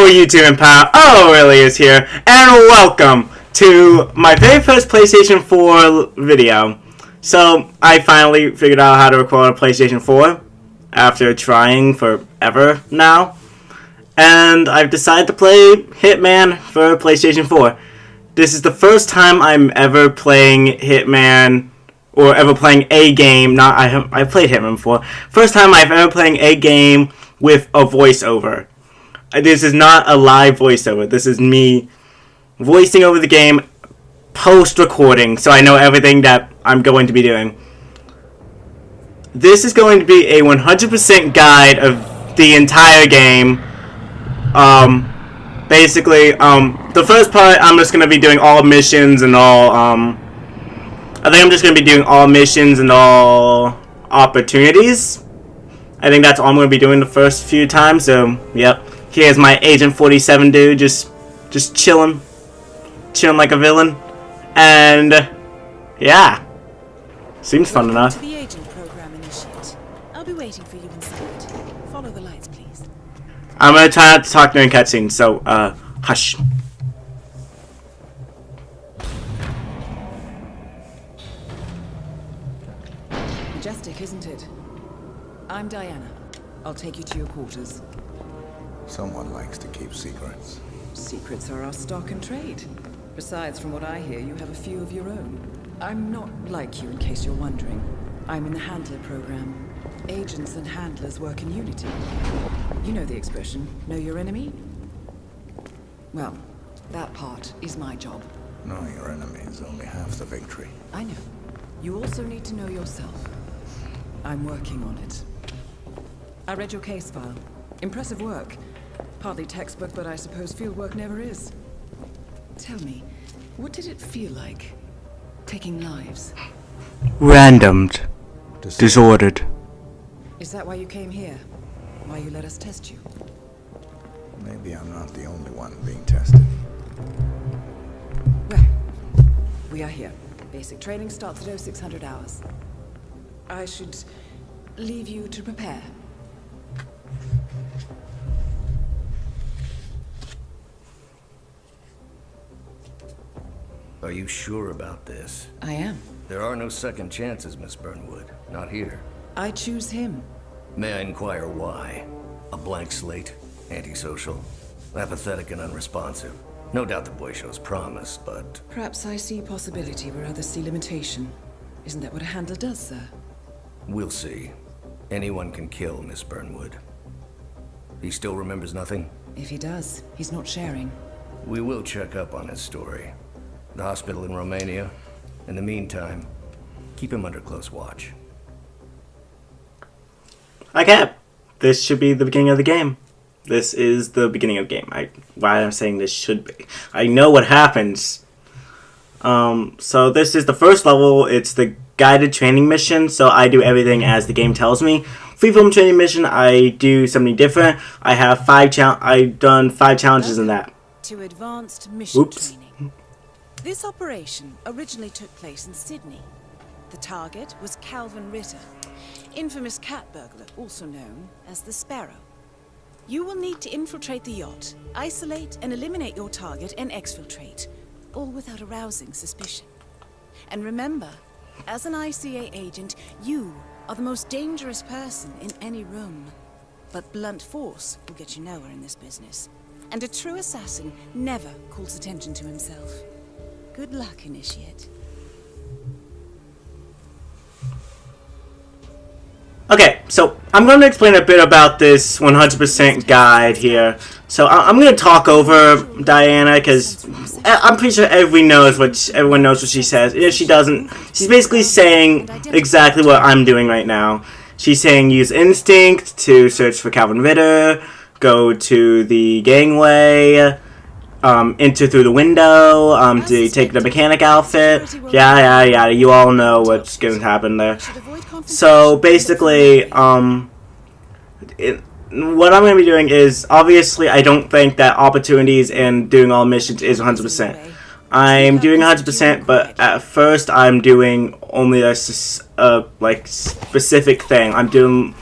Hello YouTube Empire, Aurelius here, and welcome to my very first PlayStation 4 video. So, I finally figured out how to record a PlayStation 4 after trying forever now. And I've decided to play Hitman for PlayStation 4. This is the first time I'm ever playing Hitman, or ever playing a game, I've played Hitman before. First time I've ever playing a game with a voiceover. This is not a live voiceover. This is me voicing over the game post-recording, so I know everything that I'm going to be doing. This is going to be a 100% guide of the entire game. Basically, the first part, I'm just going to be doing all missions and all, I think I'm just going to be doing all missions and all opportunities. I think that's all I'm going to be doing the first few times, so, yep. Here's my Agent 47 dude, just chilling like a villain, and yeah, seems fun enough. To the agent program initiate. I'll be waiting for you inside. Follow the lights, please. I'm gonna try not to talk during cutscenes, so hush. Majestic, isn't it? I'm Diana. I'll take you to your quarters. Someone likes to keep secrets. Secrets are our stock and trade. Besides, from what I hear, you have a few of your own. I'm not like you, in case you're wondering. I'm in the Handler program. Agents and handlers work in unity. You know the expression, know your enemy? Well, that part is my job. Knowing your enemy is only half the victory. I know. You also need to know yourself. I'm working on it. I read your case file. Impressive work. Hardly textbook, but I suppose field work never is. Tell me, what did it feel like, taking lives? Randomed. Disordered. Is that why you came here? Why you let us test you? Maybe I'm not the only one being tested. Well, we are here. Basic training starts at 0600 hours. I should leave you to prepare. Are you sure about this? I am. There are no second chances, Miss Burnwood. Not here. I choose him. May I inquire why? A blank slate? Antisocial? Apathetic and unresponsive? No doubt the boy shows promise, but... Perhaps I see possibility where others see limitation. Isn't that what a handler does, sir? We'll see. Anyone can kill Miss Burnwood. He still remembers nothing? If he does, he's not sharing. We will check up on his story. The hospital in Romania. In the meantime, keep him under close watch. Okay, this should be the beginning of the game. This is the beginning of the game. Why I'm saying this should be. I know what happens. So this is the first level. It's the guided training mission, so I do everything as the game tells me. Freeform training mission, I do something different. I have I've done 5 challenges in that. To advanced mission training. This operation originally took place in Sydney. The target was Calvin Ritter, infamous cat burglar, also known as the Sparrow. You will need to infiltrate the yacht, isolate and eliminate your target, and exfiltrate, all without arousing suspicion. And remember, as an ICA agent, you are the most dangerous person in any room. But blunt force will get you nowhere in this business. And a true assassin never calls attention to himself. Good luck, Initiate. Okay, so I'm going to explain a bit about this 100% guide here. So I'm going to talk over Diana because I'm pretty sure everyone knows what she says. If she doesn't, she's basically saying exactly what I'm doing right now. She's saying use instinct to search for Calvin Ritter, go to the gangway, enter through the window, to take the mechanic outfit. Yeah, you all know what's going to happen there. So basically, what I'm going to be doing is, obviously, I don't think that opportunities and doing all missions is 100%. I'm doing 100%, but at first I'm doing only a specific thing. I'm doing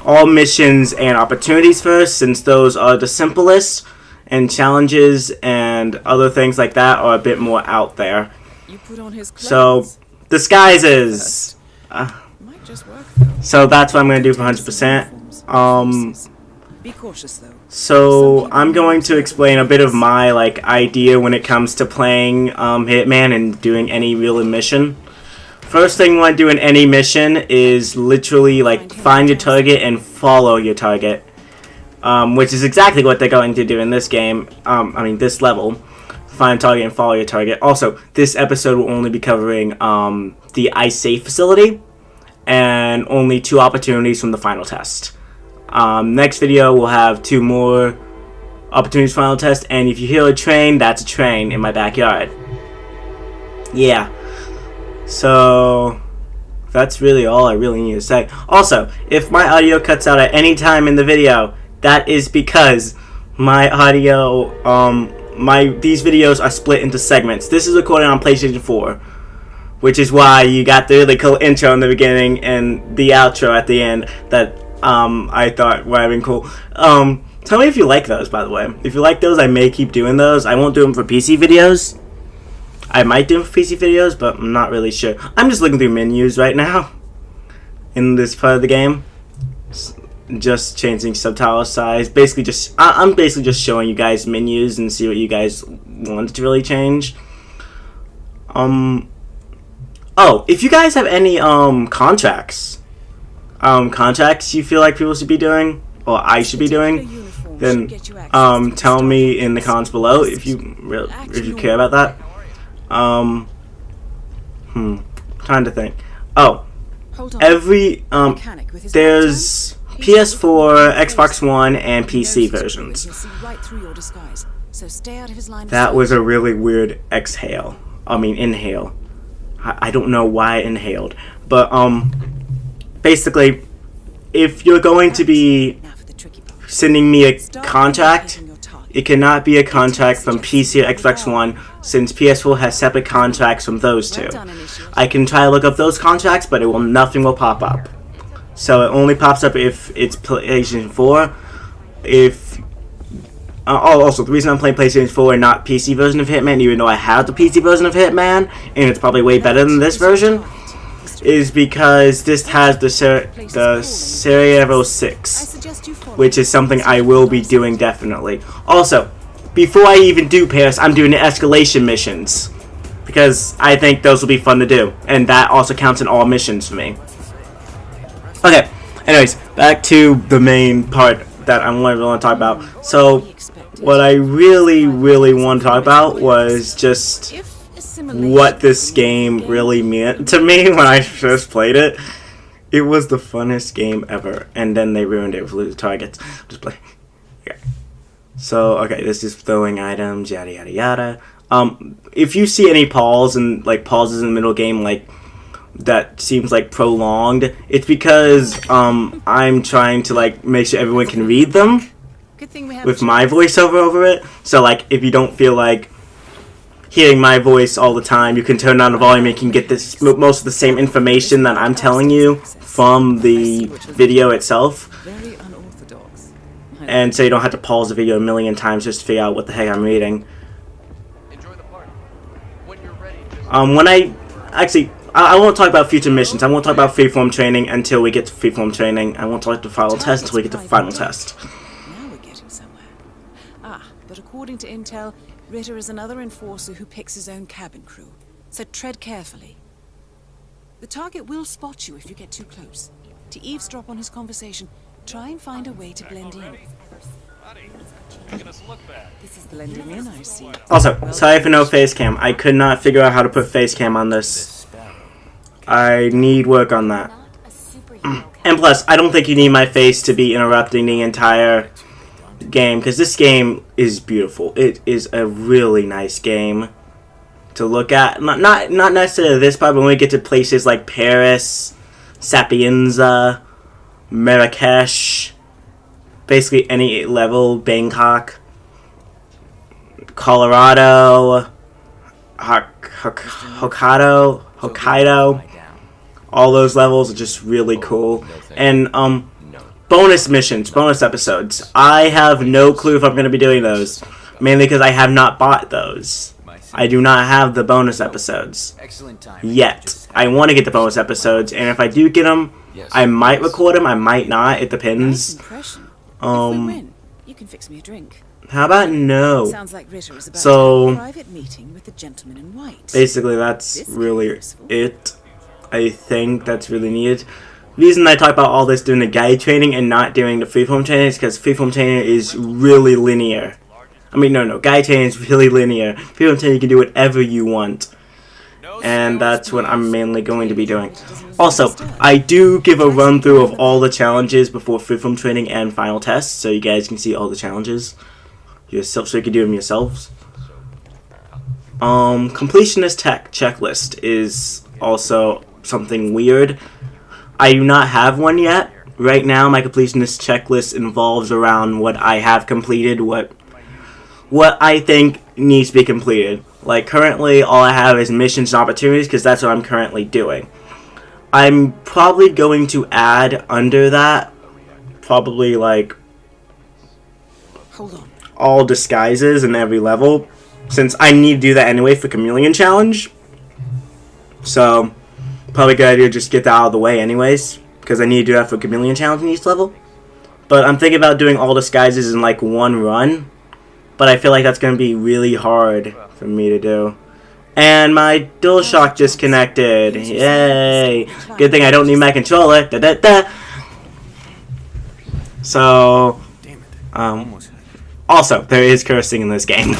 all missions and opportunities first, since those are the simplest. and challenges and other things like that are a bit more out there. You put on his So, clothes. disguises. Might just work though. So that's what I'm going to do for 100%. Be cautious though. So I'm going to explain a bit of my idea when it comes to playing Hitman and doing any real mission. First thing you want to do in any mission is literally find your target and follow your target, which is exactly what they're going to do in this game. I mean this level. Find a target and follow your target. Also, this episode will only be covering the ice safe facility and only 2 opportunities from the final test. Next video we'll have 2 more opportunities final test, and if you hear a train, that's a train in my backyard. Yeah. So that's really all I really need to say. Also, if my audio cuts out at any time in the video, that is because my audio, these videos are split into segments. This is recorded on PlayStation 4, which is why you got the really cool intro in the beginning and the outro at the end that I thought were having cool. Tell me if you like those, by the way. If you like those, I may keep doing those. I won't do them for PC videos. I might do them for PC videos, but I'm not really sure. I'm just looking through menus right now in this part of the game. Just changing subtitle size. Basically, I'm basically just showing you guys menus and see what you guys want to really change. Oh, if you guys have any contracts you feel like people should be doing, or I should be doing, then tell me in the comments below if you care about that. Trying to think. Oh, every there's PS4, Xbox One, and PC versions. That was a really weird exhale. I mean inhale. I don't know why I inhaled, but basically, if you're going to be sending me a contract, it cannot be a contract from PC or Xbox One, since PS4 has separate contracts from those two. I can try to look up those contracts, but nothing will pop up. So it only pops up if it's PlayStation 4. Also, the reason I'm playing PlayStation 4 and not PC version of Hitman, even though I have the PC version of Hitman, and it's probably way better than this version, is because this has the Sarajevo 6, which is something I will be doing definitely. Also, before I even do Paris, I'm doing the escalation missions, because I think those will be fun to do, and that also counts in all missions for me. Okay, anyways, back to the main part that I want to talk about. So, what I really want to talk about was just what this game really meant to me when I first played it. It was the funnest game ever, and then they ruined it with losing targets. Just play. Okay. So, okay, this is throwing items, yada yada yada. If you see any pauses in the middle of the game, that seems prolonged, it's because I'm trying to make sure everyone can read them with my voiceover over it. So if you don't feel like hearing my voice all the time, you can turn down the volume and you can get most of the same information that I'm telling you from the video itself. Very unorthodox. And so you don't have to pause the video a million times just to figure out what the heck I'm reading. Enjoy the party. When you're ready, I won't talk about future missions. I won't talk about freeform training until we get to freeform training. I won't talk about the final test until we get to the final test. Now we're getting somewhere. But according to intel, Ritter is another enforcer who picks his own cabin crew. So tread carefully. The target will spot you if you get too close. To eavesdrop on his conversation, try and find a way to blend in. making us look bad. This is blending in, I see. Also, sorry for no face cam. I could not figure out how to put face cam on this. I need work on that. And plus, I don't think you need my face to be interrupting the entire game, because this game is beautiful. It is a really nice game to look at. Not necessarily this part, but when we get to places like Paris, Sapienza, Marrakesh, basically any level, Bangkok, Colorado, Hokkaido, all those levels are just really cool. And bonus missions, bonus episodes. I have no clue if I'm going to be doing those. Mainly because I have not bought those. I do not have the bonus episodes yet. I want to get the bonus episodes, and if I do get them, I might record them. I might not. It depends. If we win, you can fix me a drink. How about no? Sounds like Ritter is about to have a private meeting with the gentleman in white. Basically, that's really it. I think that's really needed. The reason I talk about all this doing the guide training and not doing the freeform training is because freeform training is really linear. I mean, no, guide training is really linear. Freeform training you can do whatever you want. And that's what I'm mainly going to be doing. Also, I do give a run through of all the challenges before freeform training and final tests, so you guys can see all the challenges yourself, so you can do them yourselves. Completionist checklist is also something weird. I do not have one yet. Right now, my completionist checklist involves around what I have completed, what I think needs to be completed. Like, currently, all I have is missions and opportunities, because that's what I'm currently doing. I'm probably going to add under that, probably, like, Hold on. all disguises in every level, since I need to do that anyway for Chameleon Challenge. So, probably a good idea to just get that out of the way anyways, because I need to do that for Chameleon Challenge in each level. But I'm thinking about doing all disguises in like one run, but I feel like that's going to be really hard for me to do. And my DualShock disconnected. Yay! Good thing I don't need my controller. Da da da. So, also, there is cursing in this game.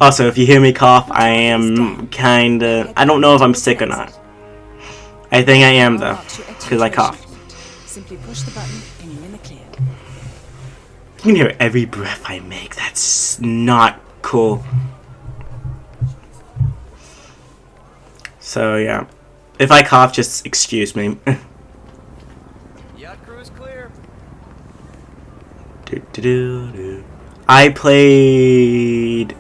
Also, if you hear me cough, I am kinda... I don't know if I'm sick or not. I think I am, though, because I cough. Simply push the button and you're in the clear. You can hear every breath I make. That's not cool. So, yeah. If I cough, just excuse me. Yacht crew is clear. I played...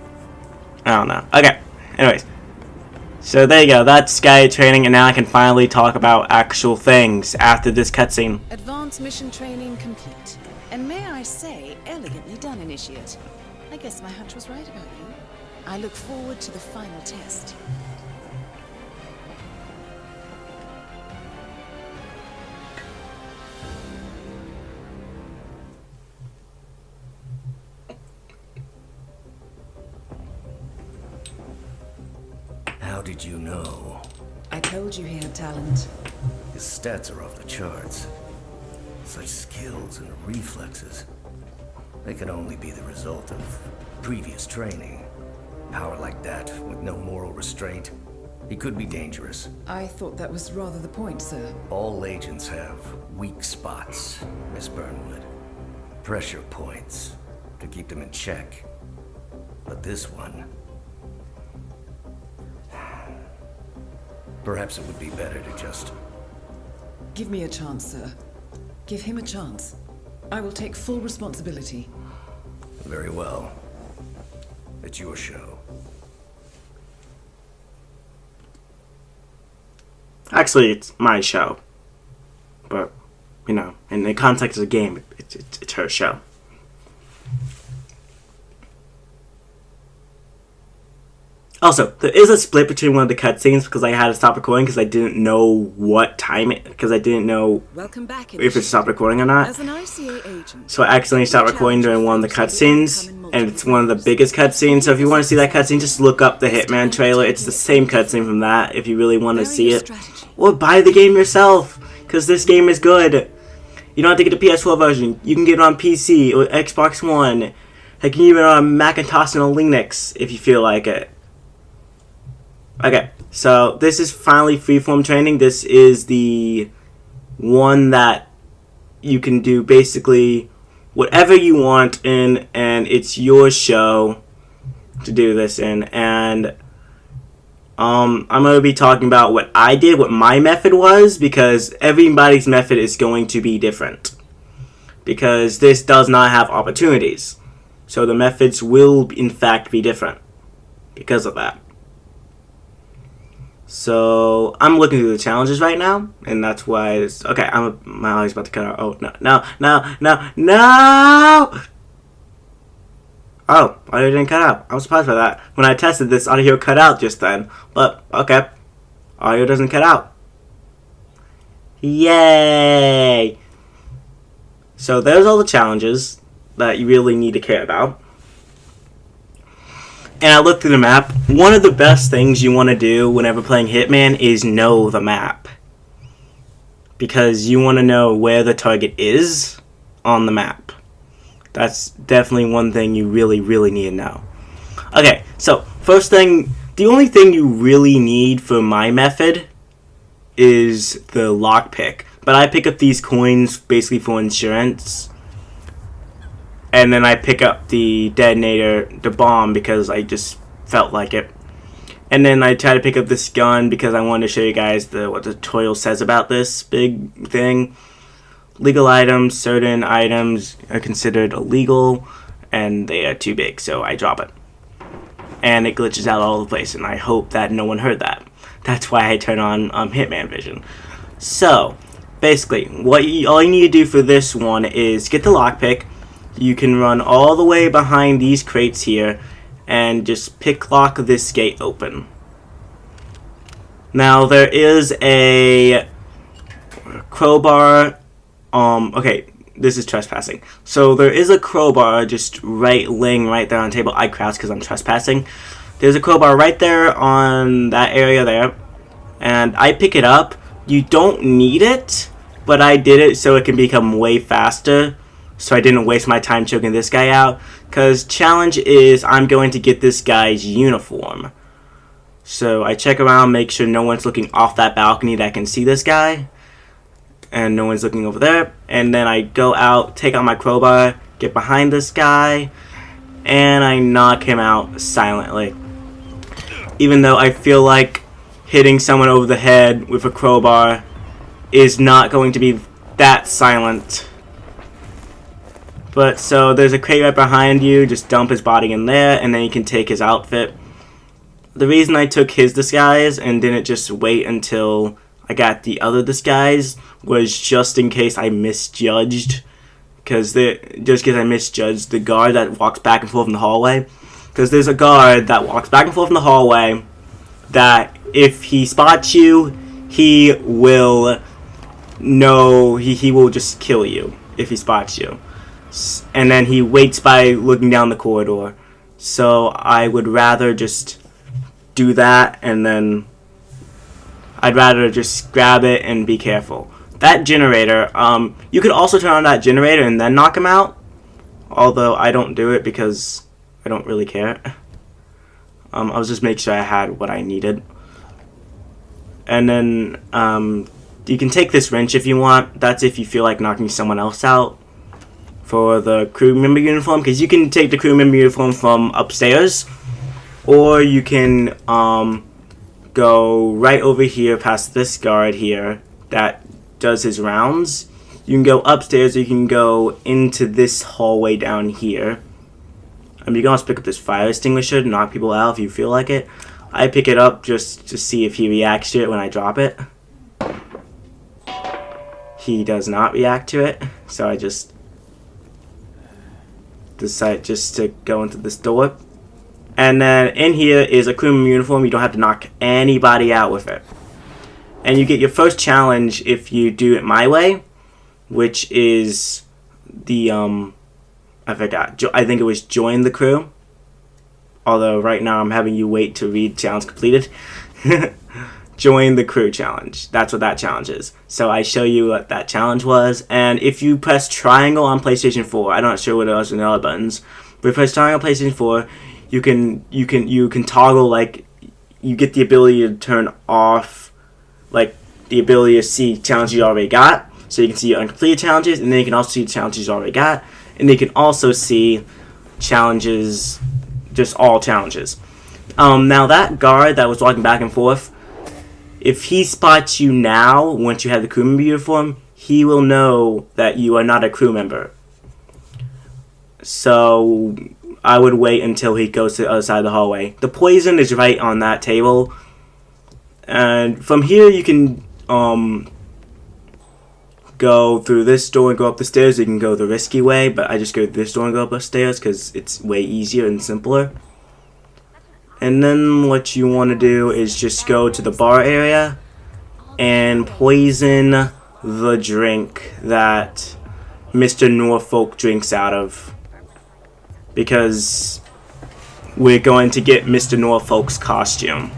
I don't know. Okay. Anyways. So there you go. That's guide training, and now I can finally talk about actual things after this cutscene. Advanced mission training complete. And may I say, elegantly done, Initiate. I guess my hunch was right about you. I look forward to the final test. How did you know? I told you he had talent. His stats are off the charts. Such skills and reflexes. They can only be the result of previous training. Power like that, with no moral restraint, he could be dangerous. I thought that was rather the point, sir. All agents have weak spots, Miss Burnwood. Pressure points to keep them in check. But this one... Perhaps it would be better to just... Give me a chance, sir. Give him a chance. I will take full responsibility. Very well. It's your show. Actually, it's my show. But, you know, in the context of the game, it's her show. Also, there is a split between one of the cutscenes because I had to stop recording because I didn't know what time it, because I didn't know Welcome back, if it stopped recording or not. As an ICA agent, So I accidentally stopped recording during one of the cutscenes, and it's one of the biggest cutscenes. So if you want to see that cutscene, just look up the Hitman trailer. It's the same cutscene from that if you really want to see it. Or buy the game yourself, because this game is good. You don't have to get the PS4 version. You can get it on PC or Xbox One. Heck, you can get it on a Macintosh and a Linux if you feel like it. Okay, so this is finally freeform training. This is the one that you can do basically whatever you want in, and it's your show to do this in. And I'm going to be talking about what I did, what my method was, because everybody's method is going to be different. Because this does not have opportunities. So the methods will, in fact, be different because of that. So, I'm looking through the challenges right now, and that's why it's... Okay, my audio about to cut out. Oh, no. Oh, audio didn't cut out. I'm surprised by that. When I tested this, audio cut out just then. But, okay. Audio doesn't cut out. Yay! So there's all the challenges that you really need to care about. And I looked through the map. One of the best things you want to do whenever playing Hitman is know the map. Because you want to know where the target is on the map. That's definitely one thing you really, really need to know. Okay, so first thing, the only thing you really need for my method is the lockpick. But I pick up these coins basically for insurance. And then I pick up the detonator, the bomb, because I just felt like it. And then I try to pick up this gun because I wanted to show you guys what the tutorial says about this big thing. Legal items, certain items are considered illegal, and they are too big, so I drop it. And it glitches out all over the place, and I hope that no one heard that. That's why I turn on Hitman Vision. So, basically, all you need to do for this one is get the lockpick. You can run all the way behind these crates here, and just pick-lock this gate open. Now, there is a crowbar. Okay, this is trespassing. So there is a crowbar just laying right there on the table. I crouch because I'm trespassing. There's a crowbar right there on that area there. And I pick it up. You don't need it, but I did it so it can become way faster. So I didn't waste my time choking this guy out. Because challenge is I'm going to get this guy's uniform. So I check around, make sure no one's looking off that balcony that can see this guy. And no one's looking over there. And then I go out, take out my crowbar, get behind this guy, and I knock him out silently. Even though I feel like hitting someone over the head with a crowbar is not going to be that silent. But so there's a crate right behind you, just dump his body in there, and then you can take his outfit. The reason I took his disguise and didn't just wait until I got the other disguise was just in case I misjudged. Just in case I misjudged the guard that walks back and forth in the hallway. Because there's a guard that walks back and forth in the hallway that if he spots you, he will he will just kill you if he spots you. And then he waits by looking down the corridor. So I would rather just do that, and then I'd rather just grab it and be careful. That generator, you could also turn on that generator and then knock him out. Although I don't do it because I don't really care. I was just making sure I had what I needed. And then you can take this wrench if you want. That's if you feel like knocking someone else out. For the crew member uniform, because you can take the crew member uniform from upstairs, or you can go right over here past this guard here that does his rounds. You can go upstairs, or you can go into this hallway down here. You can also pick up this fire extinguisher to knock people out if you feel like it. I pick it up just to see if he reacts to it when I drop it. He does not react to it, so I just decide just to go into this door. And then in here is a crewman uniform. You don't have to knock anybody out with it. And you get your first challenge if you do it my way, which is the I forgot. I think it was join the crew. Although right now I'm having you wait to read challenge completed. Join the crew challenge. That's what that challenge is. So I show you what that challenge was. And if you press triangle on PlayStation 4, I'm not sure what it was in the other buttons, but if you press triangle on PlayStation 4, you can toggle, like, you get the ability to turn off, like, the ability to see challenges you already got. So you can see your uncompleted challenges, and then you can also see the challenges you already got. And you can also see challenges, just all challenges. Now that guard that was walking back and forth, if he spots you now, once you have the crew member uniform, he will know that you are not a crew member. So I would wait until he goes to the other side of the hallway. The poison is right on that table. And from here you can go through this door and go up the stairs. You can go the risky way, but I just go this door and go up the stairs because it's way easier and simpler. And then what you want to do is just go to the bar area and poison the drink that Mr. Norfolk drinks out of, because we're going to get Mr. Norfolk's costume.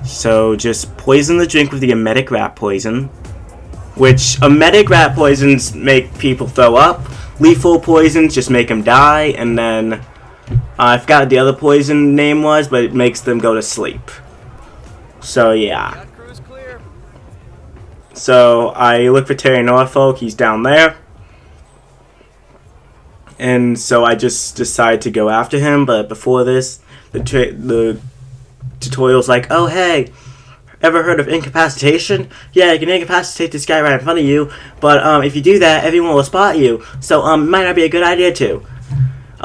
So just poison the drink with the emetic rat poison, which emetic rat poisons make people throw up. Lethal poisons just make them die, and then I forgot what the other poison name was, but it makes them go to sleep. So yeah. Yacht crew's clear. So I look for Terry Norfolk, he's down there. And so I just decide to go after him, but before this, the tutorial's like, oh hey, ever heard of incapacitation? Yeah, you can incapacitate this guy right in front of you, but if you do that, everyone will spot you. So it might not be a good idea to.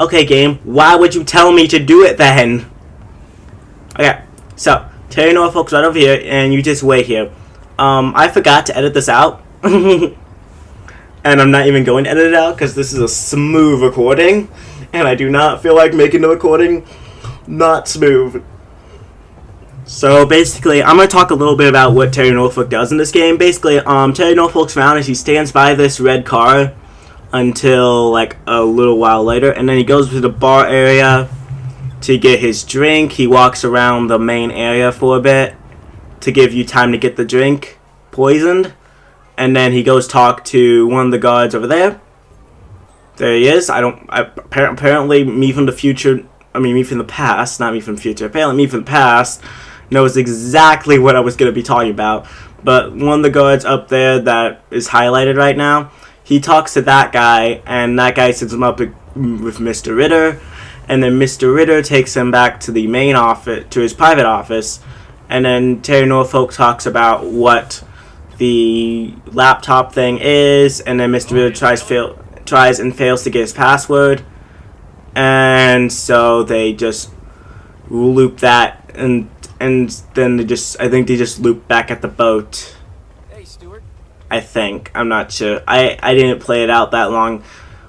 Okay, game, why would you tell me to do it then? Okay, so Terry Norfolk's right over here, and you just wait here. I forgot to edit this out. And I'm not even going to edit it out because this is a smooth recording, and I do not feel like making the recording not smooth. So basically, I'm going to talk a little bit about what Terry Norfolk does in this game. Basically, Terry Norfolk's found is he stands by this red car until like a little while later, and then he goes to the bar area to get his drink. He walks around the main area for a bit to give you time to get the drink poisoned. And then he goes talk to one of the guards over there. There he is. Apparently me from the future, me from the past, not me from the future. Apparently me from the past knows exactly what I was going to be talking about. But one of the guards up there that is highlighted right now, he talks to that guy, and that guy sends him up with Mr. Ritter. And then Mr. Ritter takes him back to the main office, to his private office. And then Terry Norfolk talks about what the laptop thing is, and then Mr. Ritter tries and fails to get his password, and so they just loop that, and then I think they just loop back at the boat. Hey, Stuart. I think, I'm not sure. I didn't play it out that long.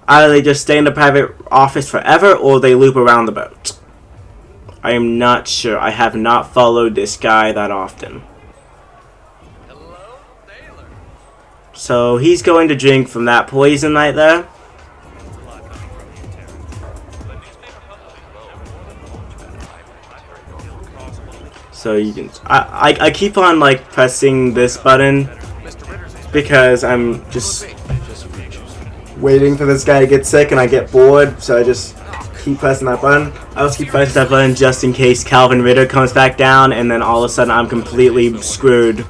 Either they just stay in the private office forever, or they loop around the boat. I am not sure. I have not followed this guy that often. So he's going to drink from that poison right there. So you can, I keep on like pressing this button because I'm just waiting for this guy to get sick and I get bored, so I just keep pressing that button. I also keep pressing that button just in case Calvin Ritter comes back down, and then all of a sudden I'm completely screwed.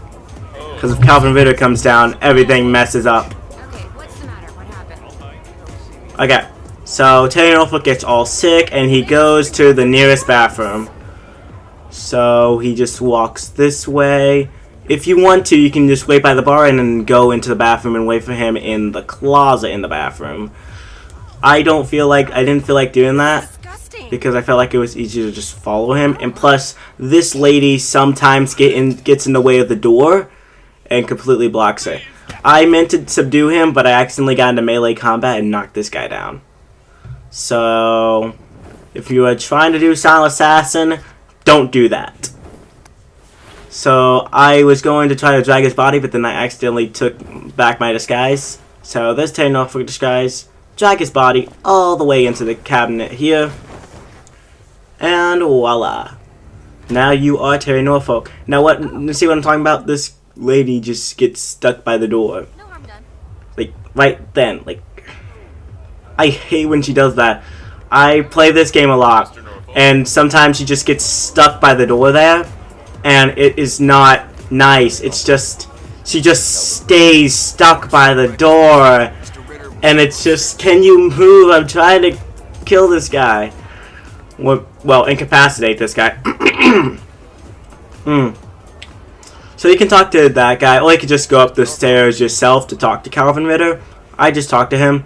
Because if Calvin Ritter comes down, everything messes up. Okay, what's the matter? What happened? Okay, so Terry Norfolk gets all sick, and he goes to the nearest bathroom. So he just walks this way. If you want to, you can just wait by the bar and then go into the bathroom and wait for him in the closet in the bathroom. I didn't feel like doing that, Disgusting. because I felt like it was easier to just follow him. And plus, this lady sometimes gets in the way of the door and completely blocks it. I meant to subdue him, but I accidentally got into melee combat and knocked this guy down. So, if you are trying to do Silent Assassin, don't do that. So, I was going to try to drag his body, but then I accidentally took back my disguise. So, there's Terry Norfolk disguise. Drag his body all the way into the cabinet here. And voila. Now you are Terry Norfolk. Now see what I'm talking about? This lady just gets stuck by the door. No harm done. Like, right then. Like, I hate when she does that. I play this game a lot, and sometimes she just gets stuck by the door there, and it is not nice. It's just, she just stays stuck by the door, and it's just, can you move? I'm trying to kill this guy. Well, incapacitate this guy. So you can talk to that guy, or you can just go up the stairs yourself to talk to Calvin Ritter. I just talked to him.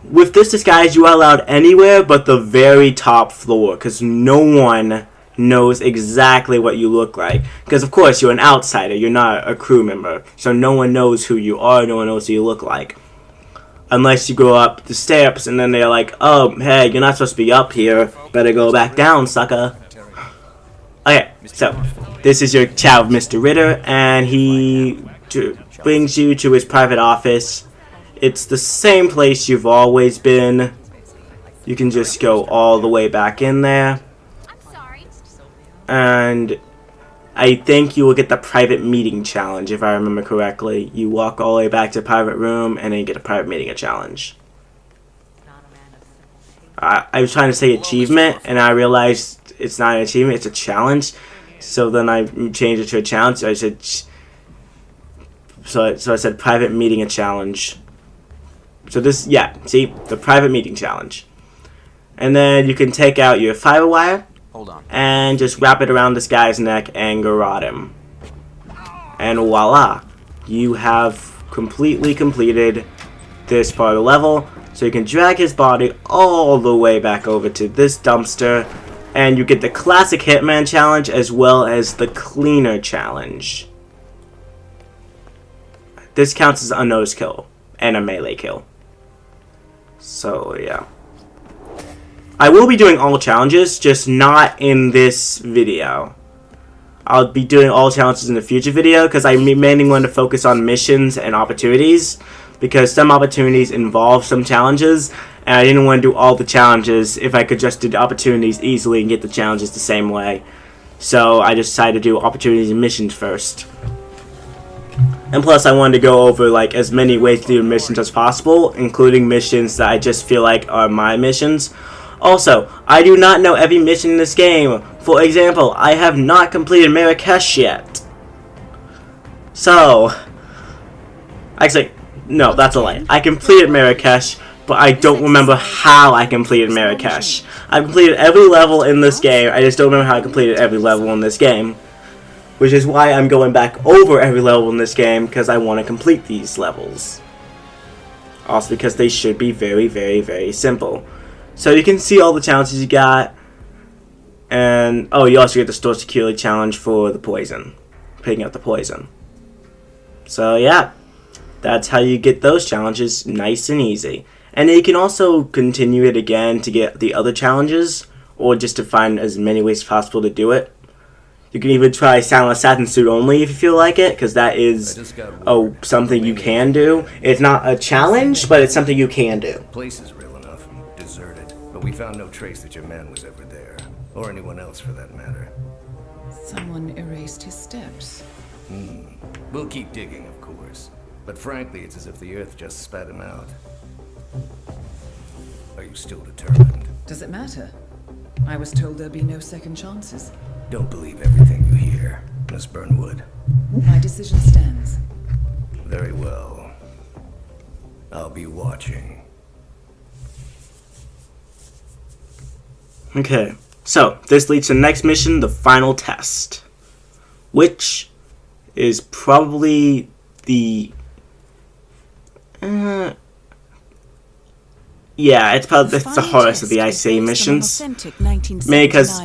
With this disguise, you are allowed anywhere but the very top floor, because no one knows exactly what you look like. Because, of course, you're an outsider. You're not a crew member. So no one knows who you are. No one knows who you look like. Unless you go up the steps and then they're like, oh, hey, you're not supposed to be up here. Better go back down, sucker. Okay, so this is your chat with Mr. Ritter, and he brings you to his private office. It's the same place you've always been. You can just go all the way back in there. And I think you will get the private meeting challenge, if I remember correctly. You walk all the way back to the private room, and then you get a private meeting challenge. I was trying to say achievement, and I realized it's not an achievement, it's a challenge. So then I changed it to a challenge. So I said, so I said private meeting a challenge. So this, yeah, see, the private meeting challenge. And then you can take out your fiber wire. Hold on. And just wrap it around this guy's neck and garrote him. And voila, you have completely completed this part of the level. So you can drag his body all the way back over to this dumpster, and you get the classic Hitman challenge as well as the cleaner challenge. This counts as an unnoticed kill and a melee kill. So yeah. I will be doing all challenges, just not in this video. I'll be doing all challenges in the future video because I mainly want to focus on missions and opportunities, because some opportunities involve some challenges, and I didn't want to do all the challenges if I could just do the opportunities easily and get the challenges the same way. So I just decided to do opportunities and missions first. And plus I wanted to go over like as many ways to do missions as possible, including missions that I just feel like are my missions. Also, I do not know every mission in this game. For example, I have not completed Marrakesh yet. So, actually, no, that's a lie. I completed Marrakesh, but I don't remember how I completed Marrakesh. I completed every level in this game, I just don't remember how I completed every level in this game. Which is why I'm going back over every level in this game, because I want to complete these levels. Also because they should be very, very, very simple. So you can see all the challenges you got. And, oh, you also get the store security challenge for the poison. Picking up the poison. So, yeah. That's how you get those challenges nice and easy. And you can also continue it again to get the other challenges, or just to find as many ways as possible to do it. You can even try Silent Assassin Suit only if you feel like it, because that is something you can do. It's not a challenge, but it's something you can do. The place is real enough and deserted, but we found no trace that your man was ever there, or anyone else for that matter. Someone erased his steps. We'll keep digging, of course, but frankly, it's as if the Earth just spat him out. Are you still determined? Does it matter? I was told there'd be no second chances. Don't believe everything you hear, Miss Burnwood. My decision stands. Very well. I'll be watching. Okay, so this leads to the next mission, the final test. Which is probably the... yeah, it's probably the hardest of the ICA missions. Mainly because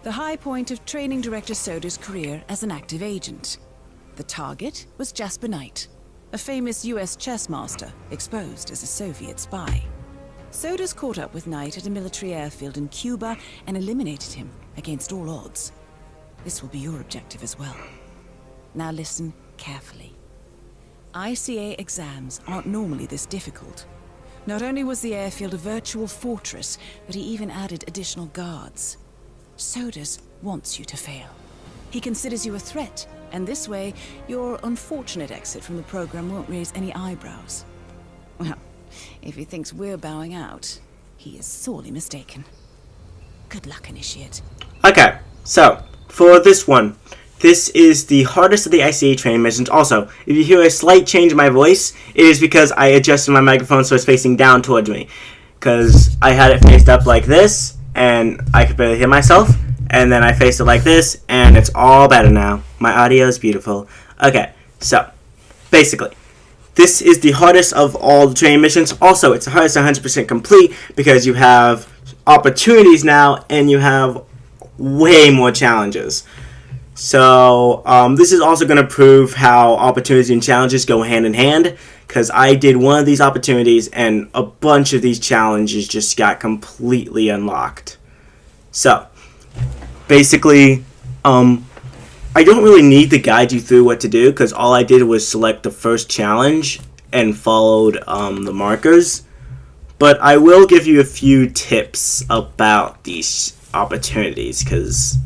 the high point of training director Soda's career as an active agent. The target was Jasper Knight, a famous US chess master exposed as a Soviet spy. Soda's caught up with Knight at a military airfield in Cuba and eliminated him against all odds. This will be your objective as well. Now listen carefully. ICA exams aren't normally this difficult. Not only was the airfield a virtual fortress, but he even added additional guards. Sodas wants you to fail. He considers you a threat, and this way, your unfortunate exit from the program won't raise any eyebrows. Well, if he thinks we're bowing out, he is sorely mistaken. Good luck, Initiate. Okay, so, for this one, this is the hardest of the ICA training missions. Also, if you hear a slight change in my voice, it is because I adjusted my microphone so it's facing down towards me. Because I had it faced up like this, and I could barely hear myself. And then I faced it like this, and it's all better now. My audio is beautiful. Okay, so, basically, this is the hardest of all the training missions. Also, it's the hardest 100% complete because you have opportunities now, and you have way more challenges. So this is also going to prove how opportunities and challenges go hand in hand, because I did one of these opportunities and a bunch of these challenges just got completely unlocked. So basically, I don't really need to guide you through what to do, because all I did was select the first challenge and followed the markers. But I will give you a few tips about these opportunities, because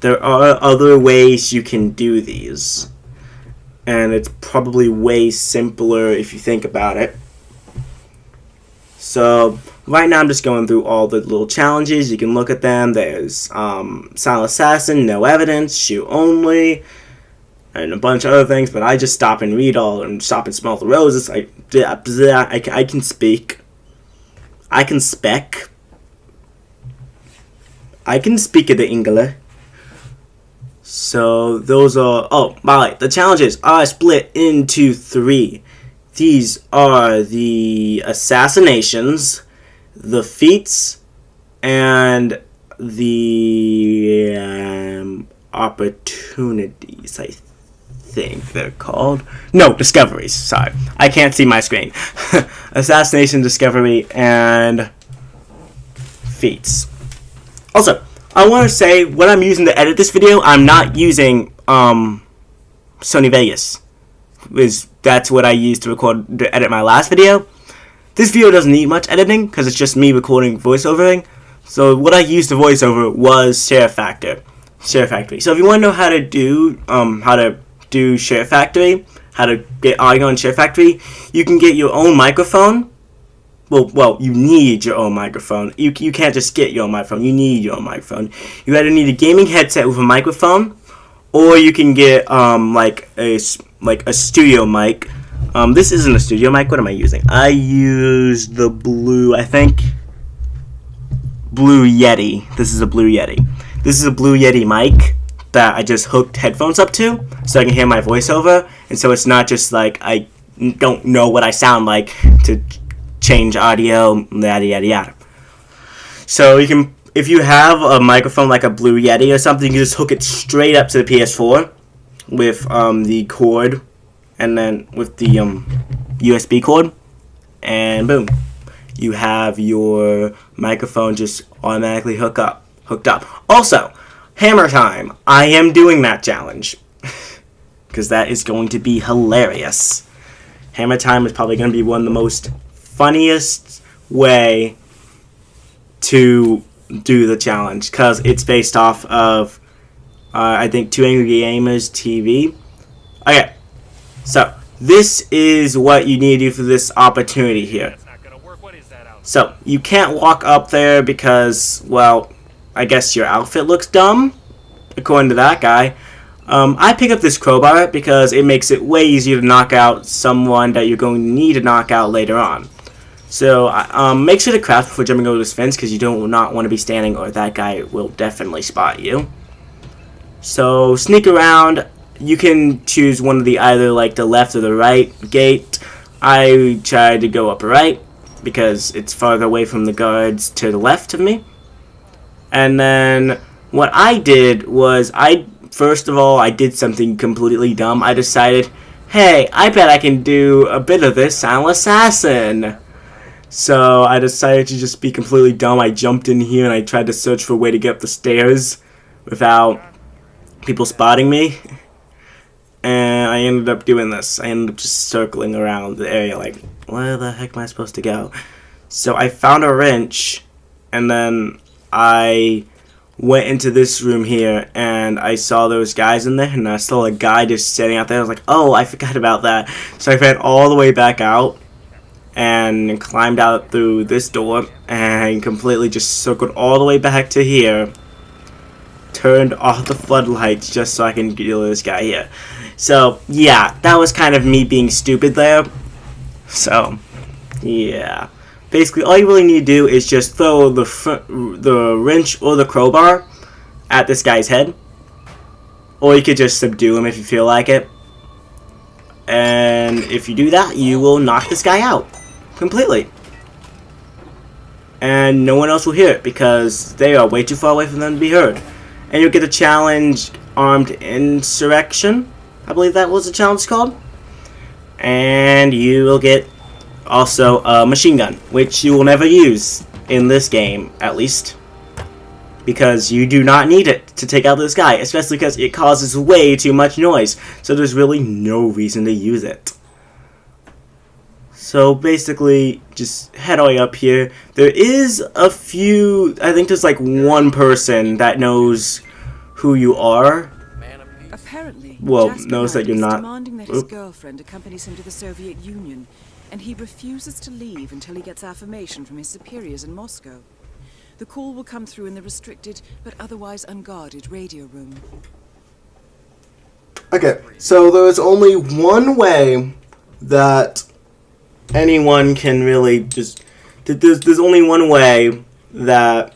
there are other ways you can do these. And it's probably way simpler if you think about it. So right now I'm just going through all the little challenges. You can look at them. There's Silent Assassin, No Evidence, Shoot Only, and a bunch of other things. But I just stop and read all and stop and smell the roses. I can speak. I can speak. I can speak of the English. So those are, the challenges are split into 3. These are the assassinations, the feats, and the opportunities, I think they're called. No, discoveries, sorry. I can't see my screen. Assassination, discovery, and feats. Also, I want to say, when I'm using to edit this video, I'm not using Sony Vegas. That's what I used to edit my last video. This video doesn't need much editing, because it's just me recording voiceovering. So what I used to voiceover was Share Factory. So if you want to know how to do Share Factory, how to get audio on Share Factory, you can get your own microphone. Well, you need your own microphone. You can't just get your own microphone. You need your own microphone. You either need a gaming headset with a microphone, or you can get like a studio mic. This isn't a studio mic. What am I using? I used the Blue Yeti. This is a Blue Yeti. This is a Blue Yeti mic that I just hooked headphones up to, so I can hear my voiceover, and so it's not just like I don't know what I sound like to change audio, yada yada yada. So you can, if you have a microphone like a Blue Yeti or something, you can just hook it straight up to the PS4 with the cord, and then with the USB cord, and boom, you have your microphone just automatically hooked up. Also, hammer time. I am doing that challenge because that is going to be hilarious. Hammer time is probably going to be one of the most funniest way to do the challenge, because it's based off of I think Two Angry Gamers TV. Okay, so this is what you need to do for this opportunity here. So you can't walk up there because, well, I guess your outfit looks dumb, according to that guy. I pick up this crowbar because it makes it way easier to knock out someone that you're going to need to knock out later on. So make sure to crouch before jumping over this fence, because you do not want to be standing, or that guy will definitely spot you. So sneak around. You can choose one of the either like the left or the right gate. I tried to go up right because it's farther away from the guards to the left of me. And then what I did was, first of all, I did something completely dumb. I decided, hey, I bet I can do a bit of this Silent Assassin. So I decided to just be completely dumb. I jumped in here and I tried to search for a way to get up the stairs without people spotting me. And I ended up doing this. I ended up just circling around the area like, where the heck am I supposed to go? So I found a wrench, and then I went into this room here, and I saw those guys in there, and I saw a guy just sitting out there. I was like, oh, I forgot about that. So I ran all the way back out and climbed out through this door and completely just circled all the way back to here. Turned off the floodlights just so I can deal with this guy here. So, yeah, that was kind of me being stupid there. So, yeah. Basically, all you really need to do is just throw the wrench or the crowbar at this guy's head. Or you could just subdue him if you feel like it. And if you do that, you will knock this guy out completely. And no one else will hear it because they are way too far away from them to be heard. and you'll get a challenge, Armed Insurrection. I believe that was the challenge called. And you will get also a machine gun, which you will never use in this game, at least. Because you do not need it to take out this guy, especially because it causes way too much noise. So there's really no reason to use it. So basically, just head all the way up here. There is a few, I think there's like one person that knows who you are. Apparently, Well, Jasper knows that Knight you're is not. demanding that his girlfriend accompanies him to the Soviet Union, and he refuses to leave until he gets affirmation from his superiors in Moscow. The call will come through in the restricted but otherwise unguarded radio room. Okay, so there's only one way that anyone can really just... There's only one way that...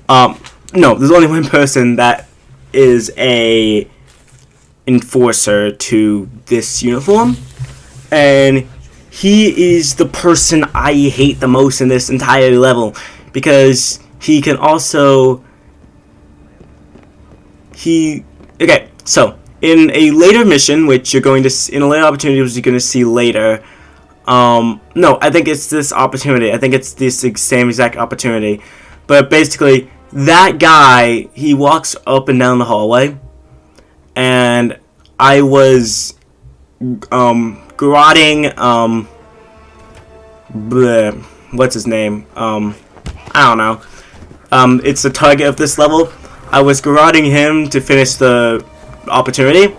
No, there's only one person that is a enforcer to this uniform. And he is the person I hate the most in this entire level. Because he can also... Okay, so... in a later mission, which you're going to... in a later opportunity, which you're going to see later... no, I think it's this opportunity. I think it's this same exact opportunity. But basically, that guy, he walks up and down the hallway. And I was... garroting, what's his name? I don't know. It's the target of this level. I was garroting him to finish the opportunity.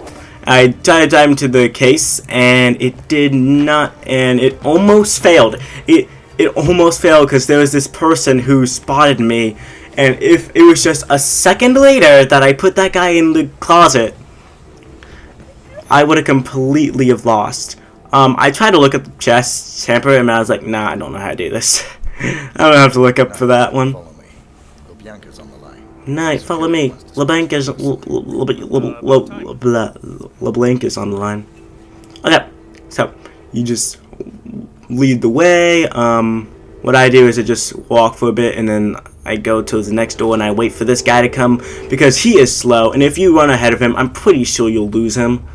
I tried to dive into the case, and it did not, and it almost failed. It almost failed because there was this person who spotted me, and if it was just a second later that I put that guy in the closet, I would have completely have lost. I tried to look at the chest temper, and I was like, nah, I don't know how to do this. I don't have to look up for that one. Follow me. Lubyanka's on the line. Nice, follow me. LeBlanc is on the line. Okay, so you just lead the way. What I do is I just walk for a bit, and then I go to the next door, and I wait for this guy to come because he is slow. And if you run ahead of him, I'm pretty sure you'll lose him.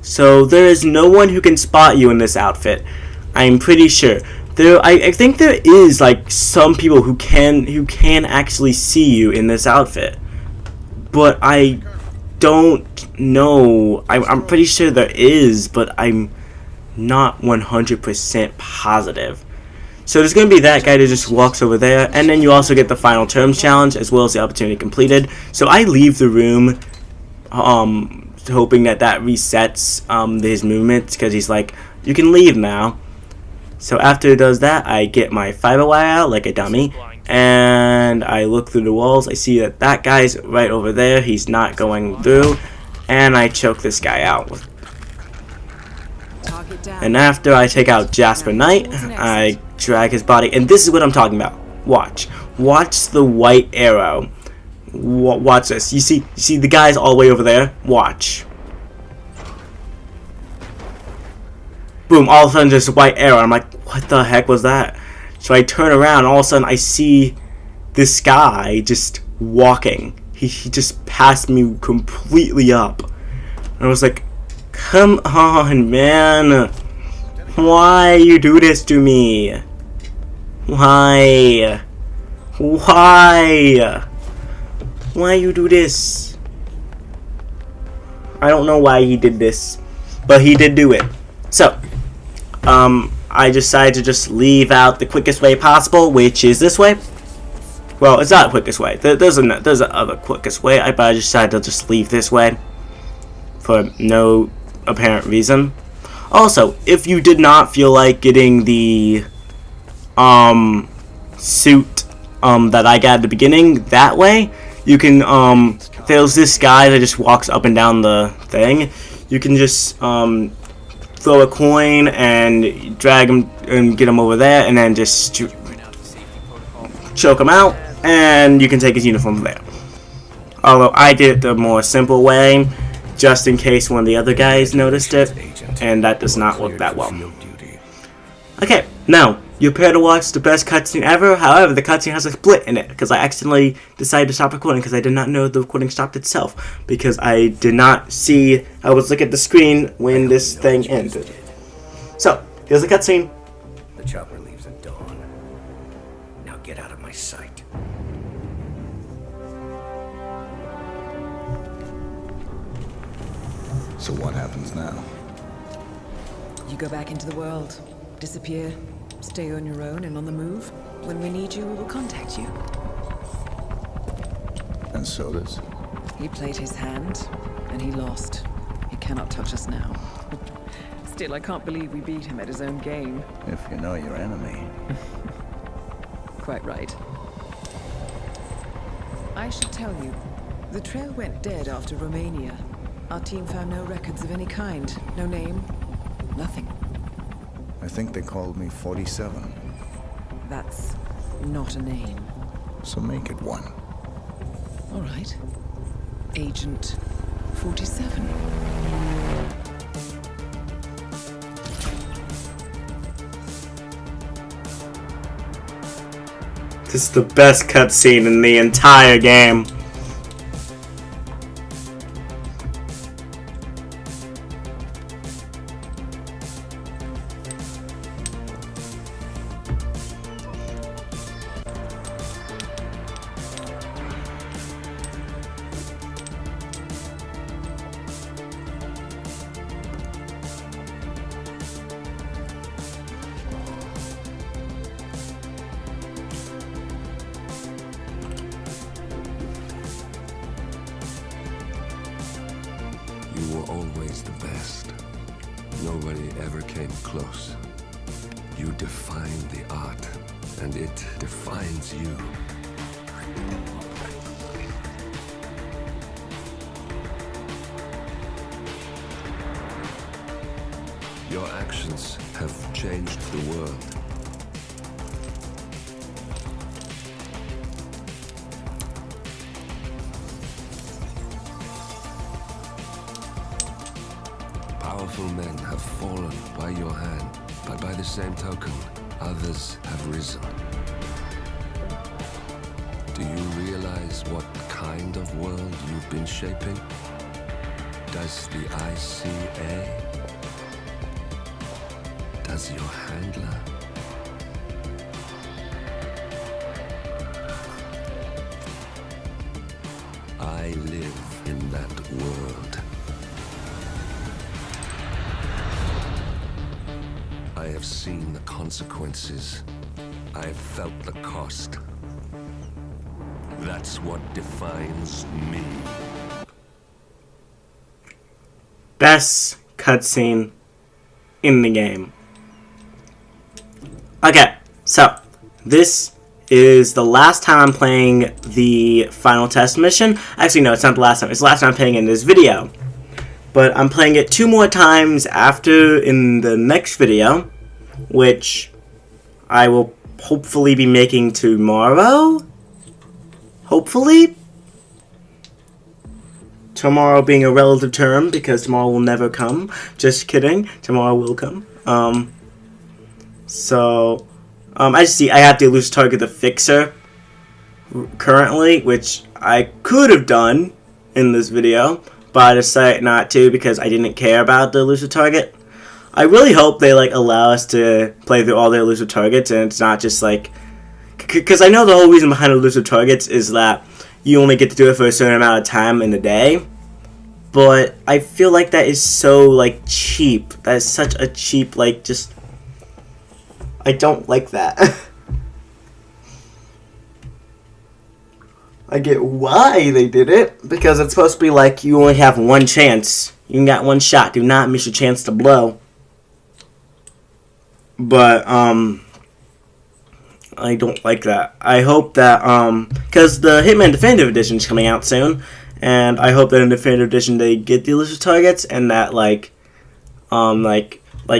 So there is no one who can spot you in this outfit. I'm pretty sure. I think there is like some people who can actually see you in this outfit, but I don't know. I'm pretty sure there is, but I'm not 100% positive. So there's gonna be that guy that just walks over there, and then you also get the final terms challenge as well as the opportunity completed. So I leave the room, hoping that resets his movements, because he's like, you can leave now. So after it does that, I get my fiber wire out like a dummy, and I look through the walls. I see that that guy's right over there. He's not going through, and I choke this guy out. And after I take out Jasper Knight, I drag his body, and this is what I'm talking about. Watch the white arrow. Watch this. You see the guy's all the way over there. Watch. Boom, all of a sudden there's a white arrow. I'm like, what the heck was that? So I turn around, and all of a sudden I see this guy just walking. He just passed me completely up. And I was like, come on, man. Why you do this to me? Why? Why you do this? I don't know why he did this, but he did do it. So, I decided to just leave out the quickest way possible, which is this way. Well, it's not the quickest way. There's another quickest way. But I decided to just leave this way for no apparent reason. Also, if you did not feel like getting the suit that I got at the beginning that way, you can there's this guy that just walks up and down the thing. You can just throw a coin and drag him and get him over there, and then just choke him out, and you can take his uniform from there. Although I did it the more simple way, just in case one of the other guys noticed it, and that does not work that well. Okay, now you appear to watch the best cutscene ever. However, the cutscene has a split in it because I accidentally decided to stop recording because I did not know the recording stopped itself because I did not see. I was looking at the screen when this thing ended. So here's the cutscene. The chopper leaves at dawn. Now get out of my sight. So what happens now? You go back into the world, disappear, stay on your own and on the move. When we need you, we will contact you. And so does. He played his hand, and he lost. He cannot touch us now. Still, I can't believe we beat him at his own game. If you know your enemy. Quite right. I should tell you, the trail went dead after Romania. Our team found no records of any kind. No name, nothing. I think they called me 47. That's not a name. So make it one. All right. Agent 47. This is the best cutscene in the entire game. You were always the best. Nobody ever came close. You defined the art, and it defines you. Your actions have changed the world. Powerful men have fallen by your hand, but by the same token, others have risen. Do you realize what kind of world you've been shaping? Does the ICA? Does your handler? I live in that world. I have seen the consequences. I have felt the cost. That's what defines me. Best cutscene in the game. Okay, so this is the last time I'm playing the final test mission. Actually, no, it's not the last time. It's the last time I'm playing in this video. But I'm playing it 2 more times after in the next video, which I will hopefully be making tomorrow. Hopefully. Tomorrow being a relative term because tomorrow will never come. Just kidding. Tomorrow will come. I see I have to lose target the fixer currently, which I could have done in this video, but I decided not to because I didn't care about the elusive target. I really hope they allow us to play through all the elusive targets and it's not just because I know the whole reason behind elusive targets is that you only get to do it for a certain amount of time in the day. But I feel like that is so cheap. That is such a cheap I don't like that. I get why they did it because it's supposed to be you only have one chance. You got one shot. Do not miss your chance to blow. But I don't like that. I hope that because the Hitman Definitive Edition is coming out soon, and I hope that in Definitive Edition they get the elusive targets and that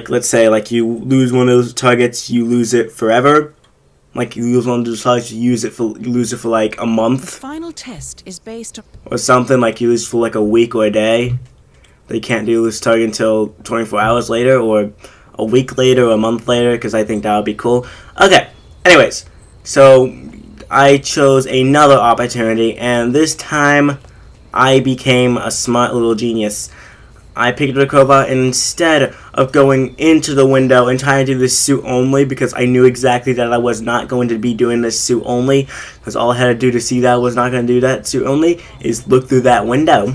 let's say you lose one of those targets, you lose it forever. You lose one of those targets, you lose it for a month. The final test is based on... Or something you lose for a week or a day. They can't do elusive target until 24 hours later, or a week later or a month later, because I think that would be cool. Okay, anyways, so I chose another opportunity, and this time I became a smart little genius. I picked up the crowbar, and instead of going into the window and trying to do this suit only, because I knew exactly that I was not going to be doing this suit only, because all I had to do to see that I was not going to do that suit only is look through that window.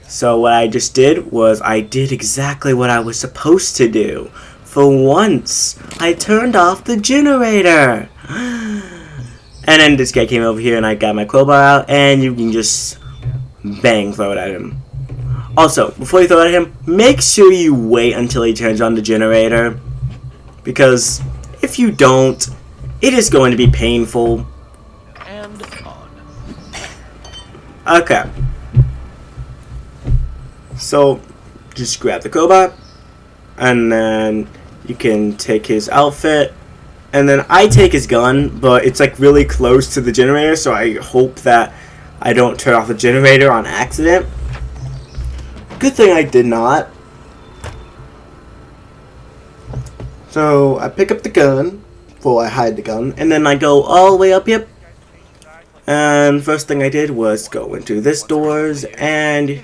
So what I just did was I did exactly what I was supposed to do. For once, I turned off the generator. And then this guy came over here and I got my crowbar out, and you can just bang throw it at him. Also, before you throw it at him, make sure you wait until he turns on the generator, because if you don't, it is going to be painful. And on. Okay. So, just grab the crowbar, and then you can take his outfit, and then I take his gun, but it's like really close to the generator, so I hope that I don't turn off the generator on accident. Good thing I did not. So I pick up the gun, well, I hide the gun, and then I go all the way up here. And first thing I did was go into this doors, and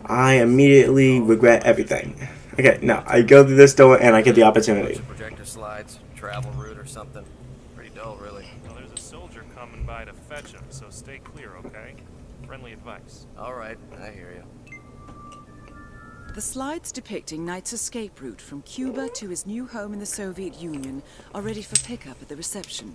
I immediately regret everything. Okay, now I go through this door and I get the opportunity. Projector slides, travel route or something. Pretty dull, really. Well, there's a soldier coming by to fetch him, so stay clear, okay? Friendly advice. All right, I hear you. The slides depicting Knight's escape route from Cuba to his new home in the Soviet Union are ready for pickup at the reception.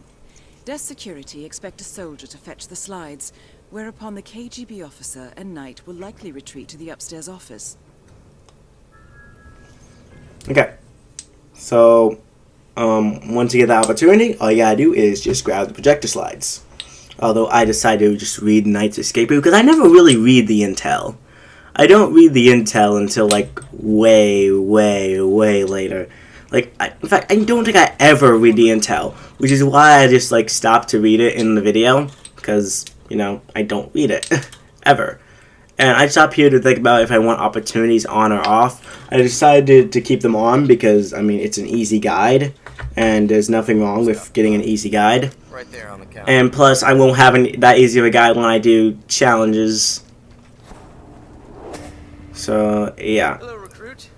Desk security expect a soldier to fetch the slides, whereupon the KGB officer and Knight will likely retreat to the upstairs office. Okay, so once you get the opportunity, all you gotta do is just grab the projector slides. Although I decided to just read Knight's escape route, because I never really read the intel. I don't read the intel until like way later. Like, in fact, I don't think I ever read the intel, which is why I just like stopped to read it in the video, because, you know, I don't read it ever. And I stopped here to think about if I want opportunities on or off. I decided to keep them on because, I mean, it's an easy guide, and there's nothing wrong with getting an easy guide. Right there on the counter. And plus, I won't have that easy of a guide when I do challenges. So, yeah. Hello, recruit.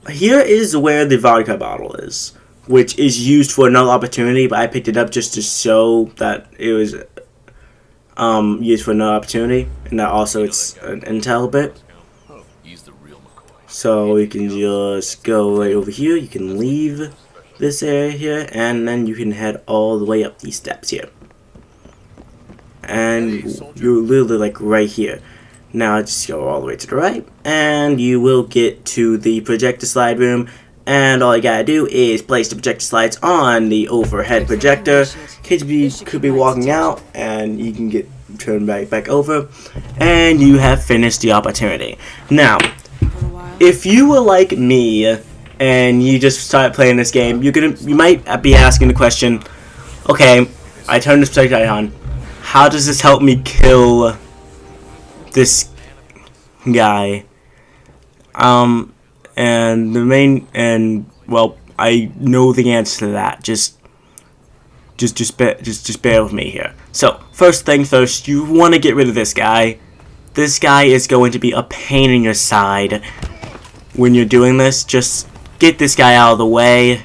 Here is where the vodka bottle is, which is used for another opportunity, but I picked it up just to show that it was used for another opportunity, and that also it's an intel bit. So you can just go right over here, you can leave this area here, and then you can head all the way up these steps here. And you're literally like right here. Now just go all the way to the right, and you will get to the projector slide room, and all you gotta do is place the projector slides on the overhead projector. KGB could be walking out, and you can get turned back over, and you have finished the opportunity. Now, if you were like me, and you just started playing this game, you might be asking the question, okay, I turned this projectile on, how does this help me kill this guy? Well, I know the answer to that. Just bear with me here. So, first thing first, you want to get rid of this guy. This guy is going to be a pain in your side when you're doing this. Just get this guy out of the way,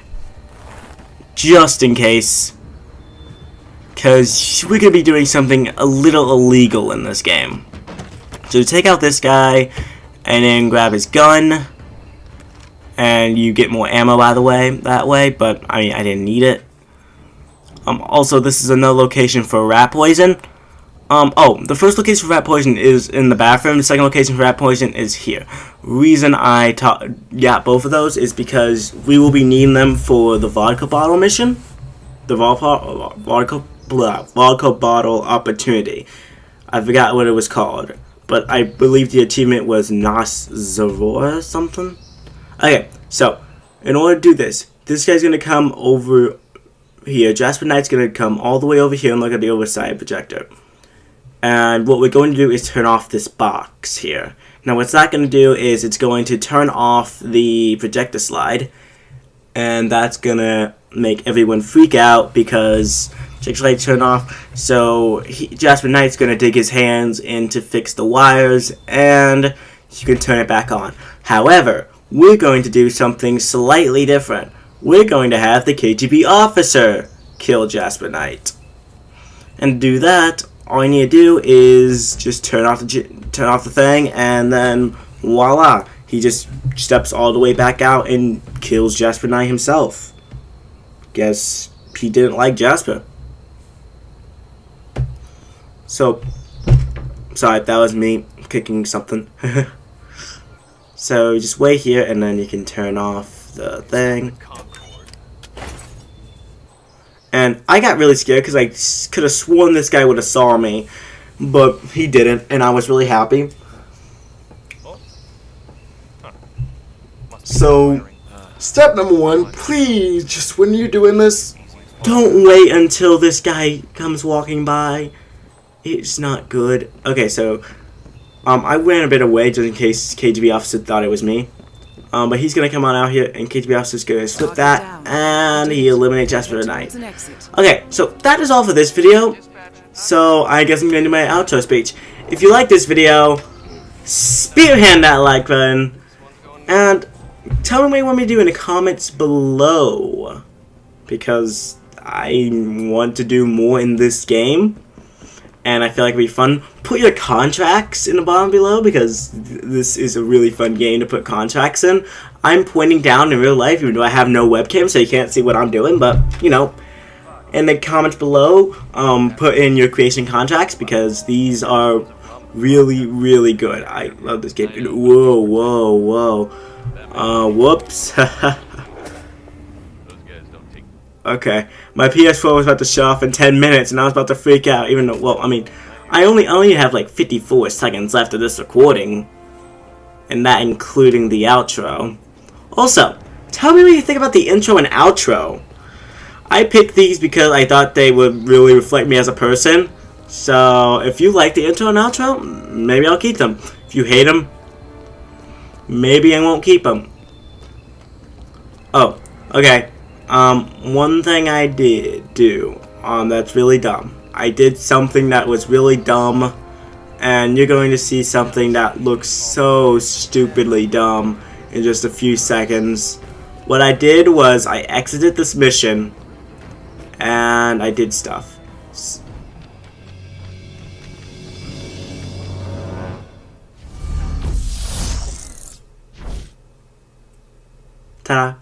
just in case, because we're going to be doing something a little illegal in this game. So take out this guy, and then grab his gun, and you get more ammo by the way, that way, but I mean, I didn't need it. Also, this is another location for rat poison. The first location for rat poison is in the bathroom, the second location for rat poison is here. Reason I got both of those is because we will be needing them for the vodka bottle mission. The vodka bottle opportunity. I forgot what it was called, but I believe the achievement was Nas Zavor or something. Okay, so in order to do this guy's gonna come over here. Jasper Knight's gonna come all the way over here and look at the overside projector. And what we're going to do is turn off this box here. Now what's that going to do is it's going to turn off the projector slide, and that's going to make everyone freak out because projector slide turned off. So Jasper Knight's going to dig his hands in to fix the wires, and you can turn it back on. However, we're going to do something slightly different. We're going to have the KGB officer kill Jasper Knight. And to do that, all you need to do is just turn off the thing, and then voila, he just steps all the way back out and kills Jasper Knight himself. Guess he didn't like Jasper. So, sorry, that was me kicking something. So just wait here, and then you can turn off the thing. And I got really scared because I could have sworn this guy would have saw me, but he didn't, and I was really happy. So, step number 1, please, just when you're doing this, don't wait until this guy comes walking by. It's not good. Okay, so I ran a bit away just in case KGB officer thought it was me. But he's going to come on out here, and KGB officer's going to flip that, and he eliminates Jasper Knight. Okay, so that is all for this video. So I guess I'm going to do my outro speech. If you like this video, spearhand that like button, and tell me what you want me to do in the comments below, because I want to do more in this game, and I feel like it'd be fun. Put your contracts in the bottom below, because this is a really fun game to put contracts in. I'm pointing down in real life, even though I have no webcam, so you can't see what I'm doing, but, you know, in the comments below, put in your creation contracts, because these are really, really good. I love this game. Whoa, whoa, whoa. Whoops. Okay, my PS4 was about to shut off in 10 minutes, and I was about to freak out, even though, well, I mean, I only have like 54 seconds left of this recording, and that including the outro. Also, tell me what you think about the intro and outro. I picked these because I thought they would really reflect me as a person, so if you like the intro and outro, maybe I'll keep them. If you hate them, maybe I won't keep them. Oh, okay. One thing I did do, that's really dumb. I did something that was really dumb, and you're going to see something that looks so stupidly dumb in just a few seconds. What I did was I exited this mission, and I did stuff. Ta-da.